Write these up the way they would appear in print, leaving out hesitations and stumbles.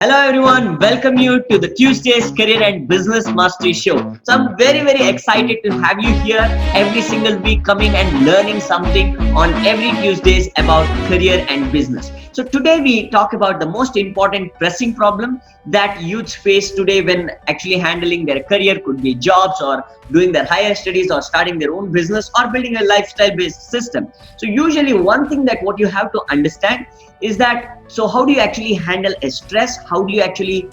Hello everyone, welcome you to the Tuesday's Career and Business Mastery Show. So I'm very excited to have you here every single week coming and learning something on every Tuesdays about career and business. So today we talk about the most important pressing problem that youths face today when actually handling their career, could be jobs or doing their higher studies or starting their own business or building a lifestyle based system. So usually one thing that what you have to understand is that, so how do you actually handle a stress? How do you actually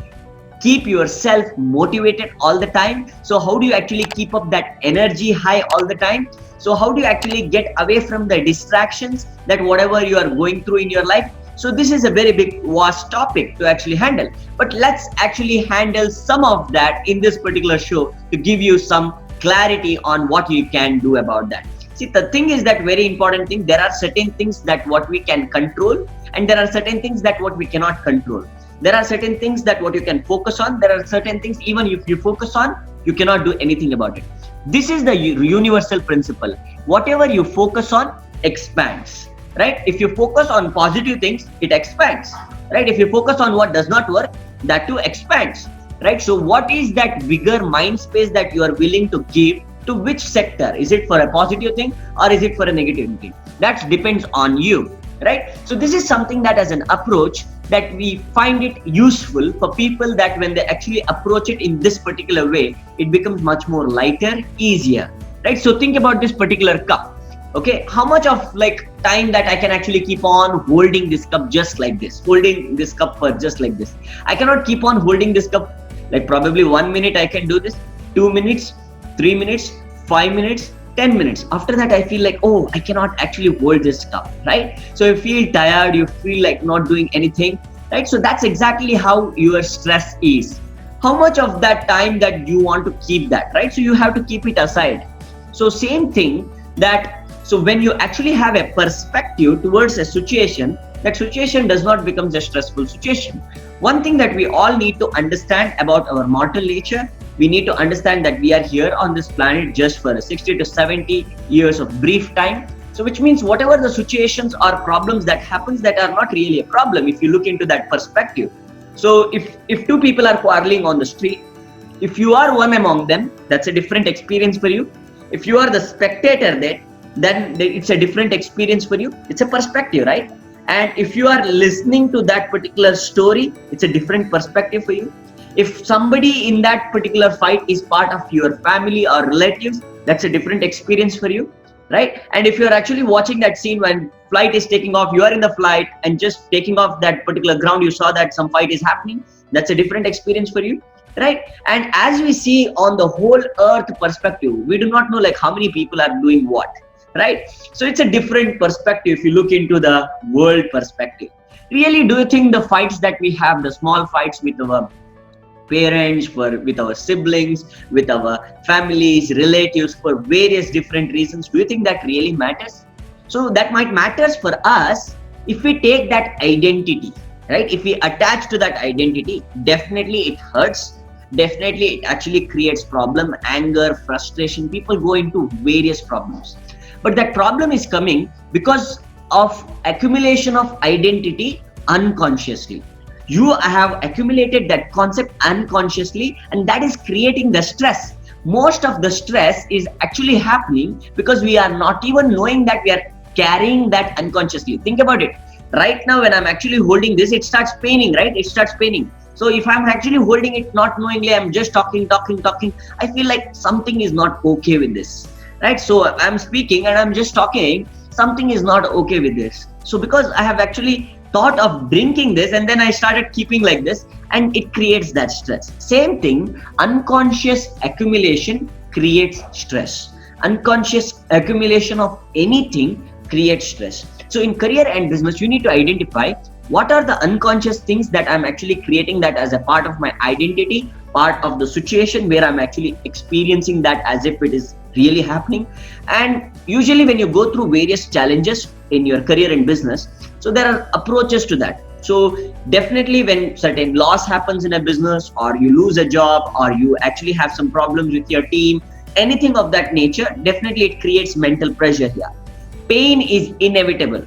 keep yourself motivated all the time? So how do you actually keep up that energy high all the time? So how do you actually get away from the distractions that whatever you are going through in your life? So this is a very big vast topic to actually handle, but let's actually handle some of that in this particular show to give you some clarity on what you can do about that. See, the thing is that very important thing, there are certain things that what we can control and there are certain things that what we cannot control. There are certain things that what you can focus on. There are certain things even if you focus on, you cannot do anything about it. This is the universal principle. Whatever you focus on expands, right? If you focus on positive things, it expands, right? If you focus on what does not work, that too expands, right? So what is that bigger mind space that you are willing to give to which sector? Is it for a positive thing or is it for a negative thing? That depends on you, right? So this is something that as an approach that we find it useful for people, that when they actually approach it in this particular way, it becomes much more lighter, easier, right? So think about this particular cup. Okay, how much of like time that I can actually keep on holding this cup just like this, holding this cup for just like this? I cannot keep on holding this cup like probably 1 minute I can do this, 2 minutes, 3 minutes, 5 minutes, 10 minutes. After that, I feel like, oh, I cannot actually hold this cup, right? So you feel tired, you feel like not doing anything, right? So that's exactly how your stress is. How much of that time that you want to keep that, right? So you have to keep it aside. So same thing that, so when you actually have a perspective towards a situation, that situation does not become a stressful situation. One thing that we all need to understand about our mortal nature, we need to understand that we are here on this planet just for 60 to 70 years of brief time. So which means whatever the situations or problems that happens that are not really a problem if you look into that perspective. So if two people are quarreling on the street, if you are one among them, that's a different experience for you. If you are the spectator there, then it's a different experience for you. It's a perspective, right? And if you are listening to that particular story, it's a different perspective for you. If somebody in that particular fight is part of your family or relatives, that's a different experience for you, right? And if you're actually watching that scene when flight is taking off, you are in the flight and just taking off that particular ground, you saw that some fight is happening, that's a different experience for you, right? And as we see on the whole earth perspective, we do not know like how many people are doing what, right? So it's a different perspective if you look into the world perspective. Really, do you think the fights that we have, the small fights with our parents, with our siblings, with our families, relatives, for various different reasons, do you think that really matters? So that might matters for us if we take that identity, right? If we attach to that identity, definitely it hurts. Definitely it actually creates problem, anger, frustration. People go into various problems. But that problem is coming because of accumulation of identity unconsciously. You have accumulated that concept unconsciously, and that is creating the stress. Most of the stress is actually happening because we are not even knowing that we are carrying that unconsciously. Think about it. Right now, when I'm actually holding this, it starts paining, right? It starts paining. So if I'm actually holding it not knowingly, I'm just talking, I feel like something is not okay with this, right? So I'm speaking and I'm just talking, something is not okay with this. So because I have actually thought of drinking this and then I started keeping like this, and it creates that stress. Same thing, unconscious accumulation creates stress. Unconscious accumulation of anything creates stress. So in career and business, you need to identify what are the unconscious things that I'm actually creating that as a part of my identity, part of the situation where I'm actually experiencing that as if it is really happening. And usually when you go through various challenges in your career and business, so there are approaches to that. So definitely when certain loss happens in a business, or you lose a job, or you actually have some problems with your team, anything of that nature, definitely it creates mental pressure here. Pain is inevitable.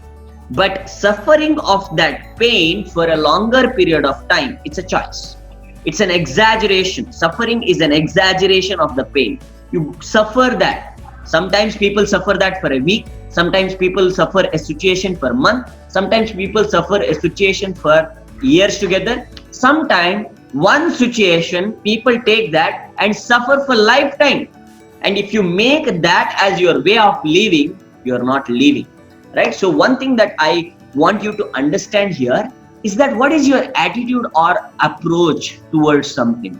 But suffering of that pain for a longer period of time, it's a choice. It's an exaggeration. Suffering is an exaggeration of the pain. You suffer that. Sometimes people suffer that for a week. Sometimes people suffer a situation for a month. Sometimes people suffer a situation for years together. Sometimes one situation, people take that and suffer for lifetime. And if you make that as your way of living, you're not living. Right? So one thing that I want you to understand here is that what is your attitude or approach towards something.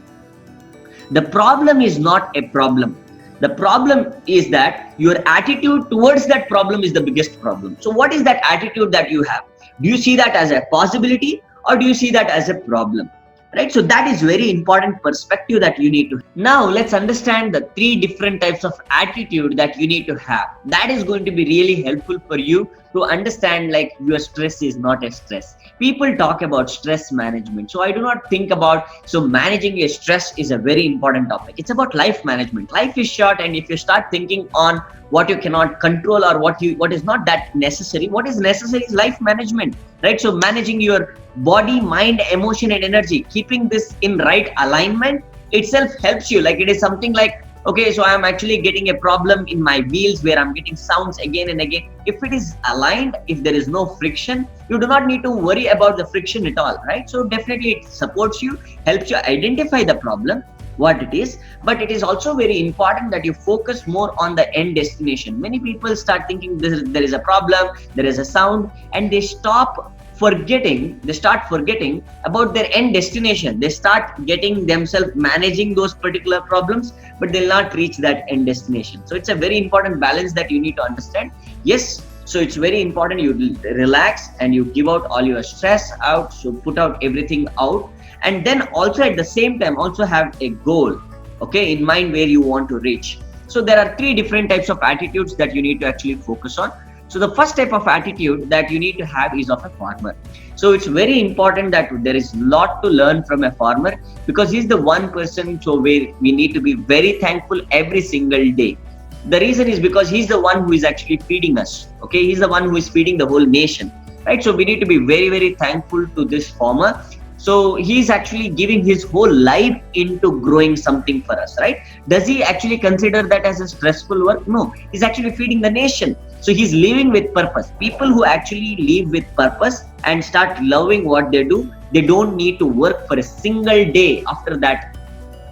The problem is not a problem. The problem is that your attitude towards that problem is the biggest problem. So what is that attitude that you have? Do you see that as a possibility or do you see that as a problem? Right? So that is very important perspective that you need to. Now let's understand the 3 different types of attitude that you need to have. That is going to be really helpful for you to understand like your stress is not a stress. People talk about stress management. So I do not think about, so managing your stress is a very important topic. It's about life management. Life is short, and if you start thinking on what you cannot control or what is not that necessary, what is necessary is life management, right? So managing your body, mind, emotion and energy, keeping this in right alignment itself helps you. Like it is something like, okay, so I am actually getting a problem in my wheels where I'm getting sounds again and again. If it is aligned, if there is no friction, you do not need to worry about the friction at all, right? So definitely it supports you, helps you identify the problem, what it is. But it is also very important that you focus more on the end destination. Many people start thinking there is a problem, there is a sound, and they start forgetting about their end destination. They start getting themselves managing those particular problems, but they'll not reach that end destination. So it's a very important balance that you need to understand. Yes, so it's very important you relax and you give out all your stress out, so put out everything out, and then also at the same time also have a goal, okay, in mind where you want to reach. So there are 3 different types of attitudes that you need to actually focus on. So the first type of attitude that you need to have is of a farmer. So it's very important that there is a lot to learn from a farmer, because he's the one person so where we need to be very thankful every single day. The reason is because he's the one who is actually feeding us. Okay, he's the one who is feeding the whole nation, right? So we need to be very, very thankful to this farmer. So he's actually giving his whole life into growing something for us, right? Does he actually consider that as a stressful work? No, he's actually feeding the nation. So he's living with purpose. People who actually live with purpose and start loving what they do, they don't need to work for a single day after that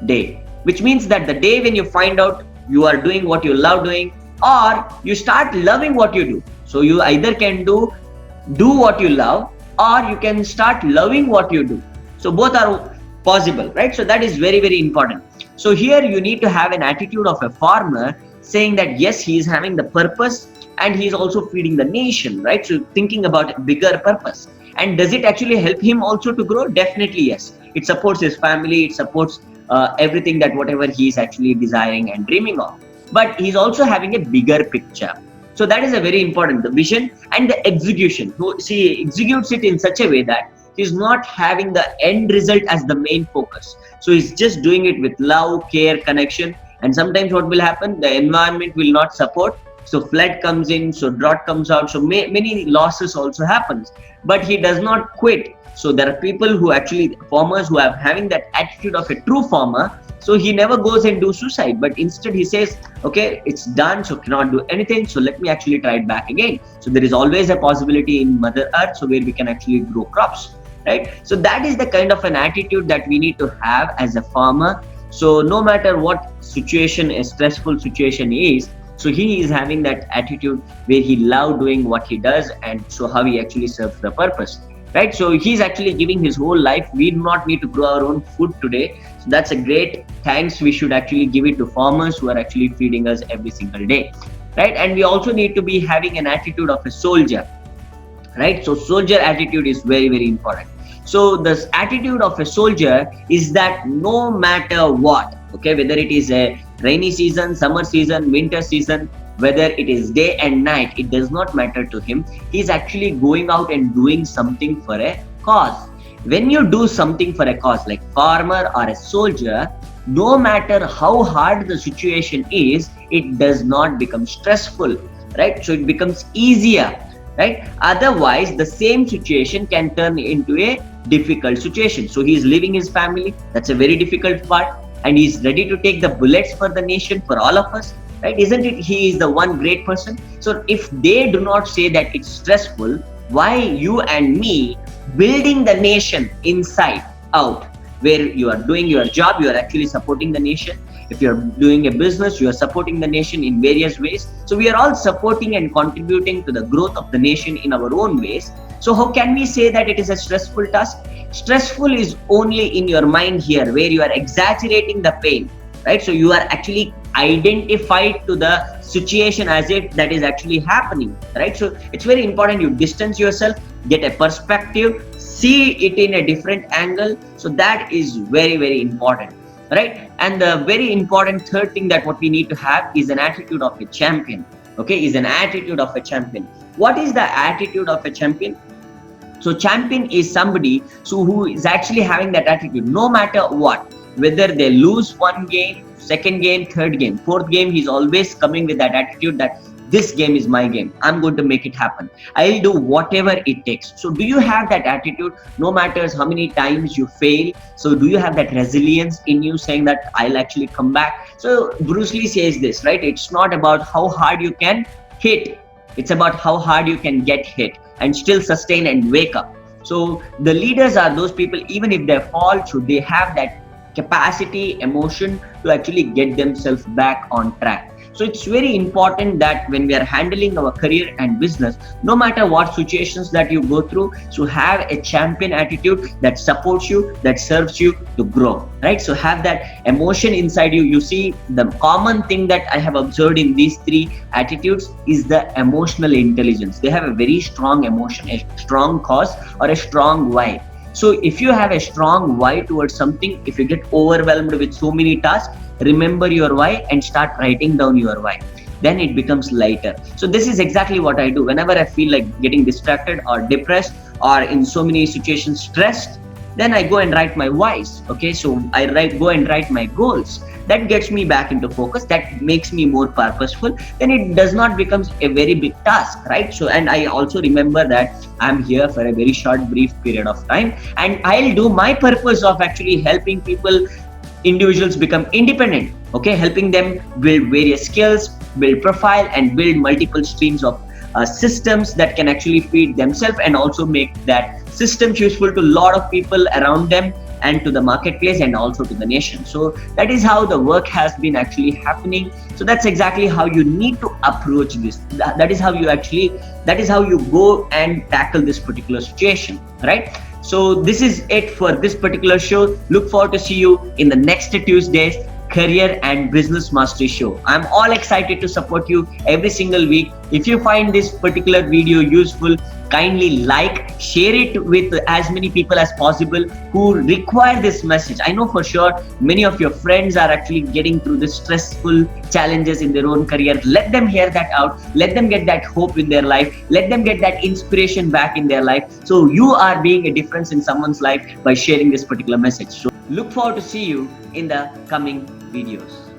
day. Which means that the day when you find out you are doing what you love doing, or you start loving what you do. So you either can do what you love, or you can start loving what you do. So both are possible, right? So that is very, very important. So here you need to have an attitude of a farmer, saying that yes, he is having the purpose and he is also feeding the nation, right? So thinking about a bigger purpose. And does it actually help him also to grow? Definitely yes. It supports his family, it supports everything that whatever he is actually desiring and dreaming of. But he's also having a bigger picture. So that is a very important, the vision and the execution. He executes it in such a way that he's not having the end result as the main focus. So he's just doing it with love, care, connection. And sometimes what will happen, the environment will not support. So flood comes in, so drought comes out. So many losses also happens. But he does not quit. So there are people who actually, farmers who are having that attitude of a true farmer. So he never goes and do suicide, but instead he says, okay, it's done, so cannot do anything, so let me actually try it back again. So there is always a possibility in Mother Earth, so where we can actually grow crops, right? So that is the kind of an attitude that we need to have as a farmer. So no matter what situation, a stressful situation is, so he is having that attitude where he loves doing what he does, and so how he actually serves the purpose. Right, so he's actually giving his whole life. We do not need to grow our own food today. So that's a great thanks we should actually give it to farmers who are actually feeding us every single day, right? And we also need to be having an attitude of a soldier, right? So soldier attitude is very, very important. So this attitude of a soldier is that no matter what, okay, whether it is a rainy season, summer season, winter season, whether it is day and night, it does not matter to him. He's actually going out and doing something for a cause. When you do something for a cause, like farmer or a soldier, no matter how hard the situation is, it does not become stressful, right? So it becomes easier, right? Otherwise, the same situation can turn into a difficult situation. So he is leaving his family. That's a very difficult part, and he's ready to take the bullets for the nation, for all of us, right? Isn't it? He is the one great person. So if they do not say that it's stressful, why you and me building the nation inside out, where you are doing your job, you are actually supporting the nation. If you're doing a business, you are supporting the nation in various ways. So we are all supporting and contributing to the growth of the nation in our own ways. So how can we say that it is a stressful task? Stressful is only in your mind here, where you are exaggerating the pain, right? So you are actually identified to the situation as if that is actually happening, right? So it's very important you distance yourself, get a perspective, see it in a different angle. So that is very, very important, right? And the very important third thing that what we need to have is an attitude of a champion. Okay, is an attitude of a champion. What is the attitude of a champion? So champion is somebody who is actually having that attitude no matter what, whether they lose one game, second game, third game, fourth game, he's always coming with that attitude that this game is my game. I'm going to make it happen. I'll do whatever it takes. So do you have that attitude no matters how many times you fail? So do you have that resilience in you saying that I'll actually come back? So Bruce Lee says this, right? It's not about how hard you can hit. It's about how hard you can get hit and still sustain and wake up. So the leaders are those people, even if they fall, should they have that capacity, emotion to actually get themselves back on track. So it's very important that when we are handling our career and business, no matter what situations that you go through, so have a champion attitude that supports you, that serves you to grow, right? So have that emotion inside you. You see, the common thing that I have observed in these three attitudes is the emotional intelligence. They have a very strong emotion, a strong cause, or a strong why. So if you have a strong why towards something, if you get overwhelmed with so many tasks, remember your why and start writing down your why. Then it becomes lighter. So this is exactly what I do. Whenever I feel like getting distracted or depressed or in so many situations stressed, then I go and write my whys. Okay, so I go and write my goals. That gets me back into focus. That makes me more purposeful. Then it does not become a very big task, right? So, and I also remember that I'm here for a very short, brief period of time, and I'll do my purpose of actually helping people, individuals become independent. Okay, helping them build various skills, build profile, and build multiple streams of systems that can actually feed themselves and also make that systems useful to a lot of people around them and to the marketplace and also to the nation. So that is how the work has been actually happening. So that's exactly how you need to approach this. That is how you go and tackle this particular situation, right? So this is it for this particular show. Look forward to see you in the next Tuesday's Career and Business Mastery Show. I'm all excited to support you every single week. If you find this particular video useful, kindly like, share it with as many people as possible who require this message. I know for sure many of your friends are actually getting through the stressful challenges in their own career. Let them hear that out. Let them get that hope in their life. Let them get that inspiration back in their life. So you are being a difference in someone's life by sharing this particular message. So look forward to see you in the coming videos.